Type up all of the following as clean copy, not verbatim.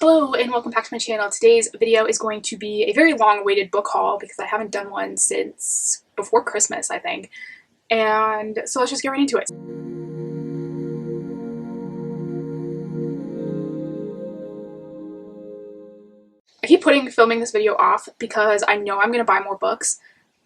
Hello and welcome back to my channel. Today's video is going to be a very long-awaited book haul because I haven't done one since before Christmas, I think. And so let's just get right into it. I keep putting filming this video off because I know I'm going to buy more books,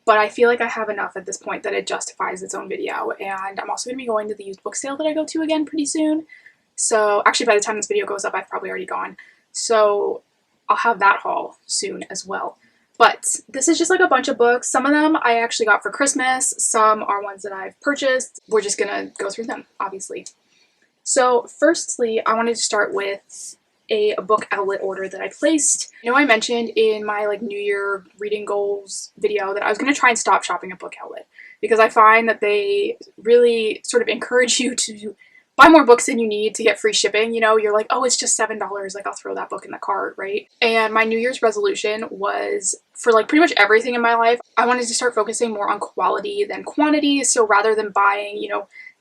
but I feel like I have enough at this point that it justifies its own video. And I'm also going to be going to the used book sale that I go to again pretty soon. So actually by the time this video goes up, I've probably already gone. So I'll have that haul soon as well. But this is just like a bunch of books. Some of them I actually got for Christmas. Some are ones that I've purchased. We're just gonna go through them, obviously. So firstly, I wanted to start with a book outlet order that I placed. You know, I mentioned in my New Year reading goals video that I was gonna try and stop shopping at book outlet because I find that they really sort of encourage you to buy more books than you need to get free shipping. You know, you're like, oh, it's just $7, like I'll throw that book in the cart, right? And my New Year's resolution was for pretty much everything in my life, I wanted to start focusing more on quality than quantity. So rather than buying,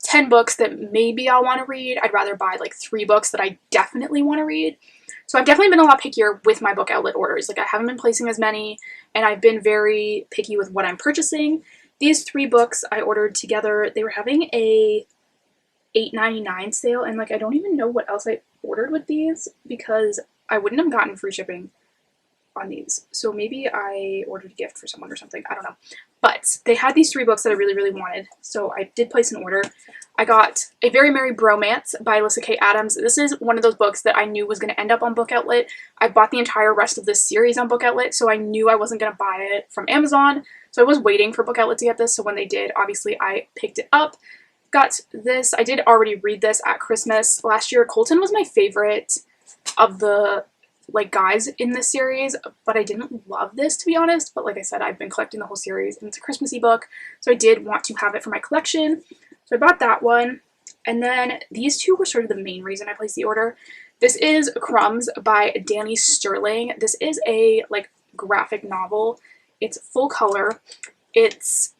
10 books that maybe I'll want to read, I'd rather buy 3 books that I definitely want to read. So I've definitely been a lot pickier with my book outlet orders. I haven't been placing as many, and I've been very picky with what I'm purchasing. These 3 books I ordered together, they were having a $8.99 sale, and I don't even know what else I ordered with these because I wouldn't have gotten free shipping on these. So maybe I ordered a gift for someone or something. I don't know. But they had these 3 books that I really, really wanted. So I did place an order. I got A Very Merry Bromance by Alyssa K. Adams. This is one of those books that I knew was going to end up on Book Outlet. I bought the entire rest of this series on Book Outlet, so I knew I wasn't going to buy it from Amazon. So I was waiting for Book Outlet to get this. So when they did, obviously I picked it up. Got this. I did already read this at Christmas last year. Colton was my favorite of the guys in this series, but I didn't love this, to be honest. But like I said, I've been collecting the whole series, and it's a Christmassy book, so I did want to have it for my collection. So I bought that one, and then these 2 were sort of the main reason I placed the order. This is Crumbs by Danny Sterling. This is a graphic novel. It's full color. It's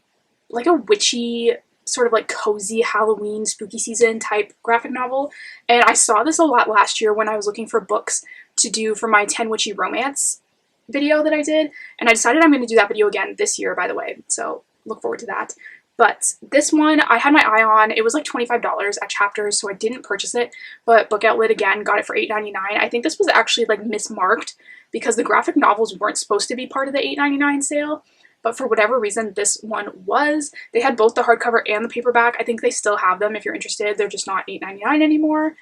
like a witchy, sort of cozy Halloween spooky season type graphic novel, and I saw this a lot last year when I was looking for books to do for my 10 Witchy Romance video that I did, and I decided I'm going to do that video again this year, by the way, so look forward to that. But this one I had my eye on. It was $25 at Chapters, so I didn't purchase it, but Book Outlet again got it for $8.99. I think this was actually mismarked because the graphic novels weren't supposed to be part of the $8.99 sale. But for whatever reason, this one was. They had both the hardcover and the paperback. I think they still have them if you're interested. They're just not $8.99 anymore.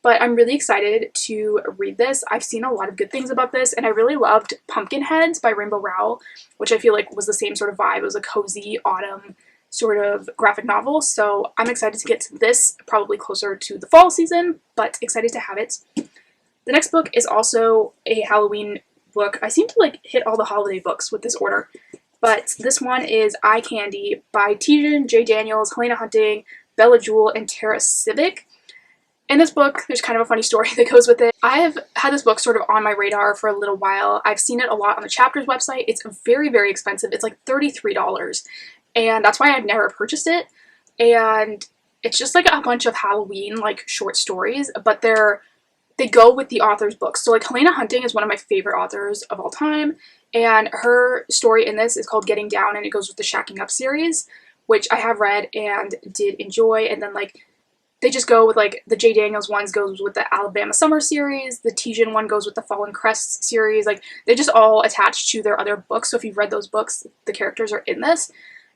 But I'm really excited to read this. I've seen a lot of good things about this, and I really loved Pumpkinheads by Rainbow Rowell, which I feel was the same sort of vibe. It was a cozy autumn sort of graphic novel. So I'm excited to get to this, probably closer to the fall season, but excited to have it. The next book is also a Halloween book. I seem to hit all the holiday books with this order. But this one is Eye Candy by Tijan, J. Daniels, Helena Hunting, Bella Jewell, and Tara Civic. In this book, there's kind of a funny story that goes with it. I have had this book sort of on my radar for a little while. I've seen it a lot on the Chapters website. It's very, very expensive. It's $33, and that's why I've never purchased it. And it's just a bunch of Halloween short stories, but they go with the author's books. So Helena Hunting is one of my favorite authors of all time, and her story in this is called Getting Down, and it goes with the Shacking Up series, which I have read and did enjoy. And then they just go with the J. Daniels ones goes with the Alabama Summer series, the Tijan one goes with the Fallen Crests series. They just all attach to their other books. So if you've read those books, the characters are in this.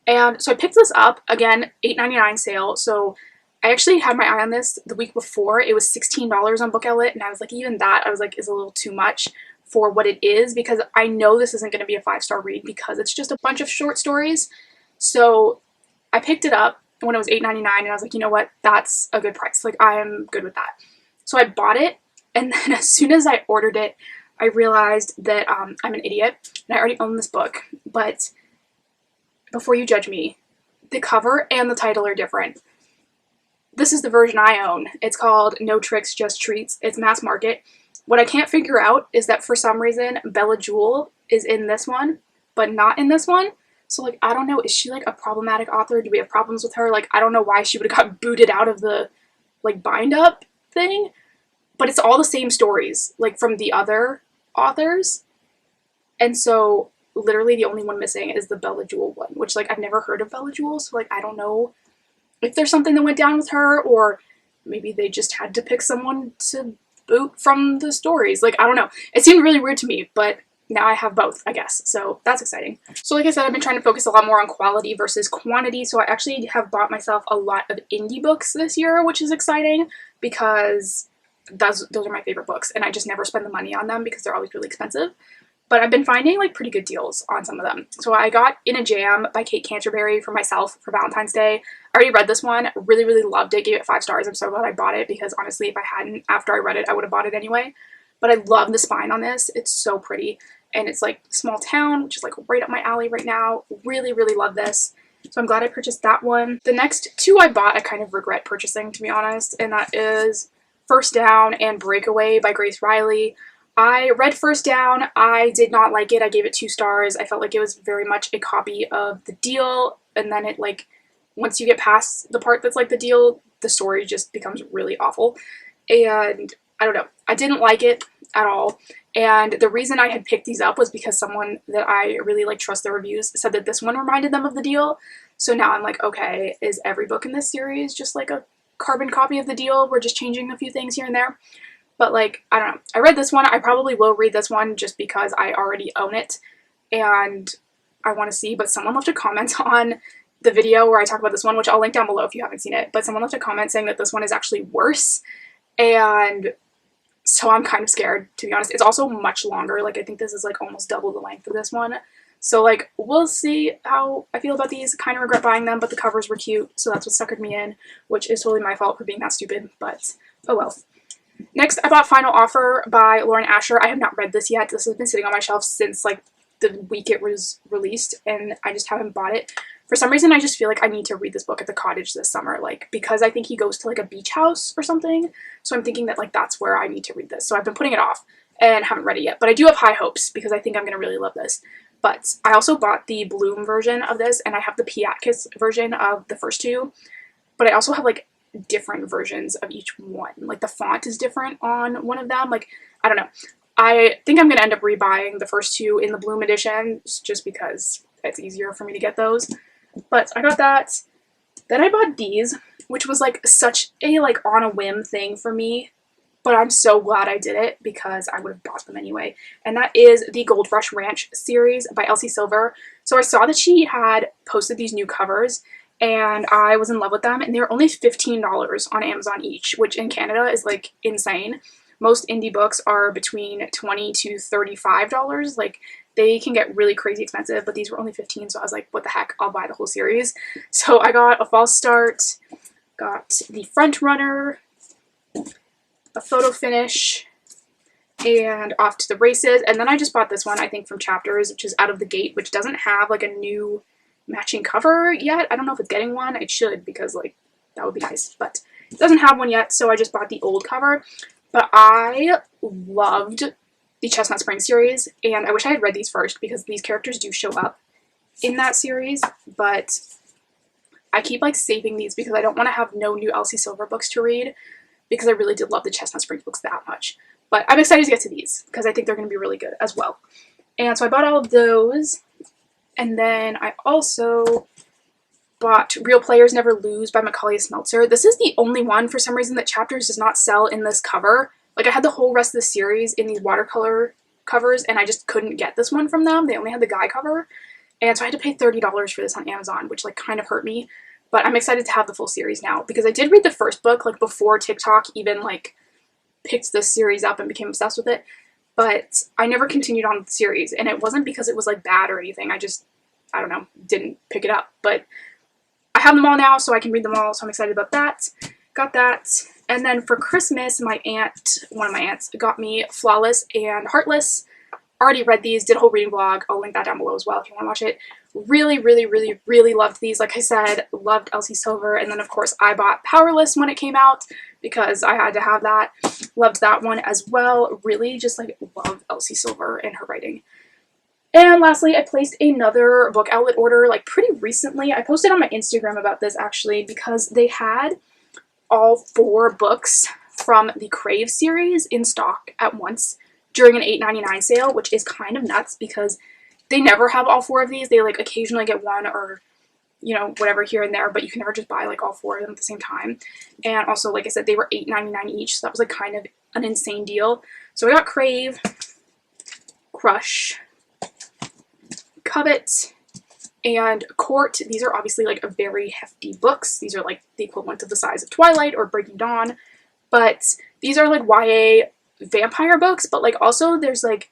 And so I picked this up, again, $8.99 sale. So I actually had my eye on this the week before. It was $16 on Book Outlet, and I was even that, I was is a little too much for what it is, because I know this isn't going to be a 5-star read because it's just a bunch of short stories. So I picked it up when it was $8.99, and I was you know what, that's a good price. I am good with that. So I bought it, and then as soon as I ordered it, I realized that I'm an idiot, and I already own this book. But before you judge me, the cover and the title are different. This is the version I own. It's called No Tricks, Just Treats. It's mass market. What I can't figure out is that for some reason, Bella Jewell is in this one, but not in this one. So, I don't know, is she, a problematic author? Do we have problems with her? I don't know why she would have got booted out of the, bind-up thing. but it's all the same stories, like from the other authors. And so literally the only one missing is the Bella Jewel one, which like I've never heard of Bella Jewel, so like I don't know if there's something that went down with her, or maybe they just had to pick someone to boot from the stories. Like, I don't know. It seemed really weird to me, but now I have both, I guess. So that's exciting. So like I said, I've been trying to focus a lot more on quality versus quantity. So I actually have bought myself a lot of indie books this year, which is exciting because those are my favorite books. And I just never spend the money on them because they're always really expensive. But I've been finding like pretty good deals on some of them. So I got In a Jam by Kate Canterbury for myself for Valentine's Day. I already read this one, really, really loved it, gave it 5 stars. I'm so glad I bought it because honestly, if I hadn't, after I read it, I would have bought it anyway. But I love the spine on this. It's so pretty. And it's like small town, which is like right up my alley right now. Really, really love this. So I'm glad I purchased that one. The next 2 I bought, I kind of regret purchasing, to be honest. And that is First Down and Breakaway by Grace Riley. I read First Down. I did not like it. I gave it 2 stars. I felt like it was very much a copy of The Deal. And then it like, once you get past the part that's like The Deal, the story just becomes really awful. And I don't know. I didn't like it at all. And the reason I had picked these up was because someone that I really like trust their reviews said that this one reminded them of The Deal. So now I'm like, okay, is every book in this series just like a carbon copy of The Deal? We're just changing a few things here and there. But like, I don't know. I read this one. I probably will read this one just because I already own it and I want to see. But someone left a comment on the video where I talk about this one, which I'll link down below if you haven't seen it. But someone left a comment saying that this one is actually worse. And so I'm kind of scared, to be honest. It's also much longer. Like, I think this is like almost double the length of this one. So like, we'll see how I feel about these. Kind of regret buying them, but the covers were cute. So that's what suckered me in, which is totally my fault for being that stupid. But oh well. Next, I bought Final Offer by Lauren Asher. I have not read this yet. This has been sitting on my shelf since like the week it was released, and I just haven't bought it. For some reason, I just feel like I need to read this book at the cottage this summer, like because I think he goes to like a beach house or something. So I'm thinking that like that's where I need to read this. So I've been putting it off and haven't read it yet, but I do have high hopes because I think I'm going to really love this. But I also bought the Bloom version of this, and I have the Piatkus version of the first 2, but I also have like different versions of each one. Like the font is different on one of them. Like, I don't know. I think I'm going to end up rebuying the first 2 in the Bloom edition just because it's easier for me to get those. But I got that. Then I bought these, which was like such a like on a whim thing for me. But I'm so glad I did it because I would have bought them anyway. And that is the Gold Rush Ranch series by Elsie Silver. So I saw that she had posted these new covers and I was in love with them, and they were only $15 on Amazon each, which in Canada is like insane. Most indie books are between $20 to $35. Like, they can get really crazy expensive, but these were only $15, so I was like, what the heck, I'll buy the whole series. So I got A False Start, got The Front Runner, A Photo Finish, and Off to the Races. And then I just bought this one, I think from Chapters, which is Out of the Gate, which doesn't have like a new matching cover yet. I don't know if it's getting one. It should, because like that would be nice, but it doesn't have one yet, so I just bought the old cover. But I loved the Chestnut Springs series, and I wish I had read these first because these characters do show up in that series, but I keep like saving these because I don't want to have no new Elsie Silver books to read because I really did love the Chestnut Springs books that much. But I'm excited to get to these because I think they're going to be really good as well. And so I bought all of those. And then I also bought Real Players Never Lose by Macaulay Smeltzer. This is the only one, for some reason, that Chapters does not sell in this cover. Like, I had the whole rest of the series in these watercolor covers, and I just couldn't get this one from them. They only had the guy cover. And so I had to pay $30 for this on Amazon, which, like, kind of hurt me. But I'm excited to have the full series now, because I did read the first book, like, before TikTok even, like, picked this series up and became obsessed with it. But I never continued on the series, and it wasn't because it was, like, bad or anything. I don't know, didn't pick it up. But I have them all now, so I can read them all, so I'm excited about that. Got that. And then for Christmas, one of my aunts, got me Flawless and Heartless. Already read these, did a whole reading vlog. I'll link that down below as well if you want to watch it. Really, really, really, really loved these. Like I said, loved Elsie Silver. And then, of course, I bought Powerless when it came out because I had to have that. Loved that one as well. Really just, like, love Elsie Silver and her writing. And lastly, I placed another book outlet order, like, pretty recently. I posted on my Instagram about this, actually, because they had all 4 books from the Crave series in stock at once during an $8.99 sale, which is kind of nuts because they never have all 4 of these. They like occasionally get one or, you know, whatever here and there, but you can never just buy like all 4 of them at the same time. And also, like I said, they were $8.99 each, so that was like kind of an insane deal. So I got Crave, Crush, Covet, and Court. These are obviously like very hefty books. These are like the equivalent of the size of Twilight or Breaking Dawn, but these are like YA vampire books, but like also there's like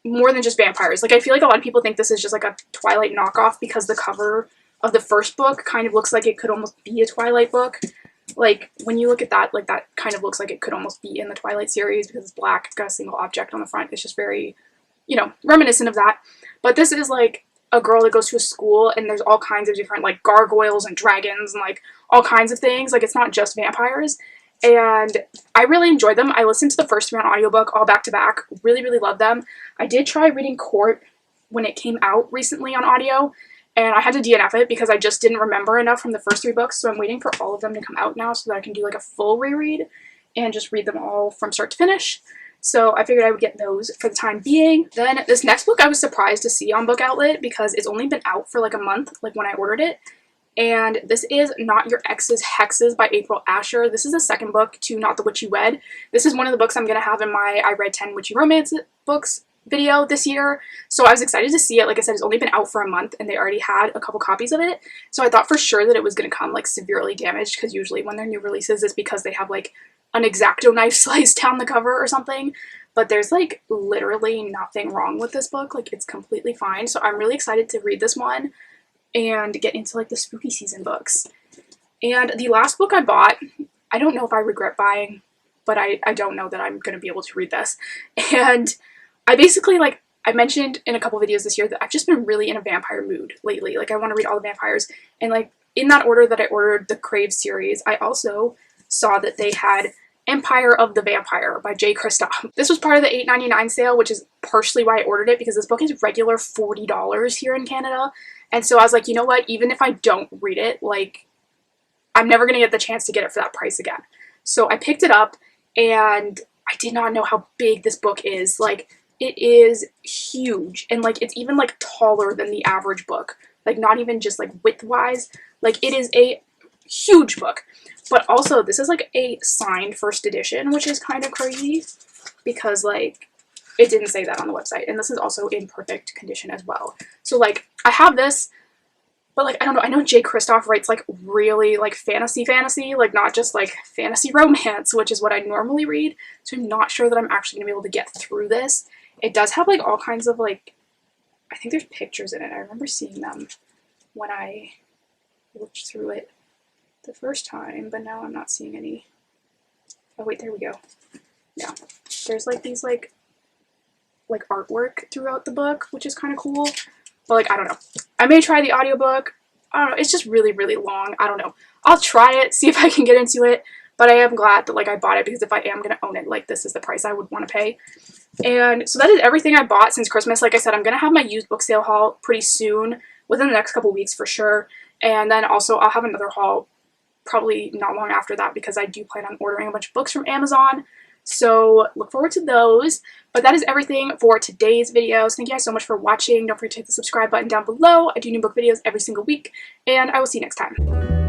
more than just vampires. Like I feel like a lot of people think this is just like a Twilight knockoff because the cover of the first book kind of looks like it could almost be a Twilight book. Like when you look at that, like that kind of looks like it could almost be in the Twilight series because it's black, it's got a single object on the front. It's just very, you know, reminiscent of that. But this is like a girl that goes to a school and there's all kinds of different like gargoyles and dragons and like all kinds of things. Like it's not just vampires. And I really enjoyed them. I listened to the first 3 on audiobook all back to back. Really, really loved them. I did try reading Court when it came out recently on audio, and I had to DNF it because I just didn't remember enough from the first 3 books. So I'm waiting for all of them to come out now so that I can do like a full reread and just read them all from start to finish. So I figured I would get those for the time being. Then this next book I was surprised to see on Book Outlet because it's only been out for like a month, like when I ordered it. And this is Not Your Ex's Hexes by April Asher. This is the second book to Not the Witch You Wed. This is one of the books I'm going to have in my I Read 10 Witchy Romance books video this year. So I was excited to see it. Like I said, it's only been out for a month and they already had a couple copies of it. So I thought for sure that it was going to come like severely damaged because usually when they're new releases it's because they have like an X-Acto knife sliced down the cover or something. But there's like literally nothing wrong with this book. Like it's completely fine. So I'm really excited to read this one and get into like the spooky season books. And the last book I bought, I don't know if I regret buying, but I don't know that I'm going to be able to read this. And I basically, like I mentioned in a couple videos this year, that I've just been really in a vampire mood lately. Like I want to read all the vampires. And like in that order that I ordered the Crave series, I also saw that they had Empire of the Vampire by J. Kristoff. This was part of the $8.99 sale, which is partially why I ordered it because this book is regular $40 here in Canada. And so I was like, you know what, even if I don't read it, like, I'm never going to get the chance to get it for that price again. So I picked it up, and I did not know how big this book is. Like, it is huge, and, like, it's even, like, taller than the average book. Like, not even just, like, width-wise. Like, it is a huge book. But also, this is, like, a signed first edition, which is kind of crazy, because, like, it didn't say that on the website, and this is also in perfect condition as well. So, like, I have this, but, like, I don't know, I know J. Kristoff writes, like, really, like, fantasy, like, not just, like, fantasy romance, which is what I normally read, so I'm not sure that I'm actually going to be able to get through this. It does have, like, all kinds of, like, I think there's pictures in it. I remember seeing them when I looked through it the first time, but now I'm not seeing any. Oh, wait, there we go. Yeah. There's, like, these, like artwork throughout the book, which is kind of cool. But, like, I don't know. I may try the audiobook. I don't know. It's just really, really long. I don't know. I'll try it, see if I can get into it. But I am glad that, like, I bought it because if I am going to own it, like, this is the price I would want to pay. And so that is everything I bought since Christmas. Like I said, I'm going to have my used book sale haul pretty soon, within the next couple weeks for sure. And then also I'll have another haul probably not long after that because I do plan on ordering a bunch of books from Amazon. So look forward to those. But that is everything for today's video. So thank you guys so much for watching. Don't forget to hit the subscribe button down below. I do new book videos every single week. And I will see you next time.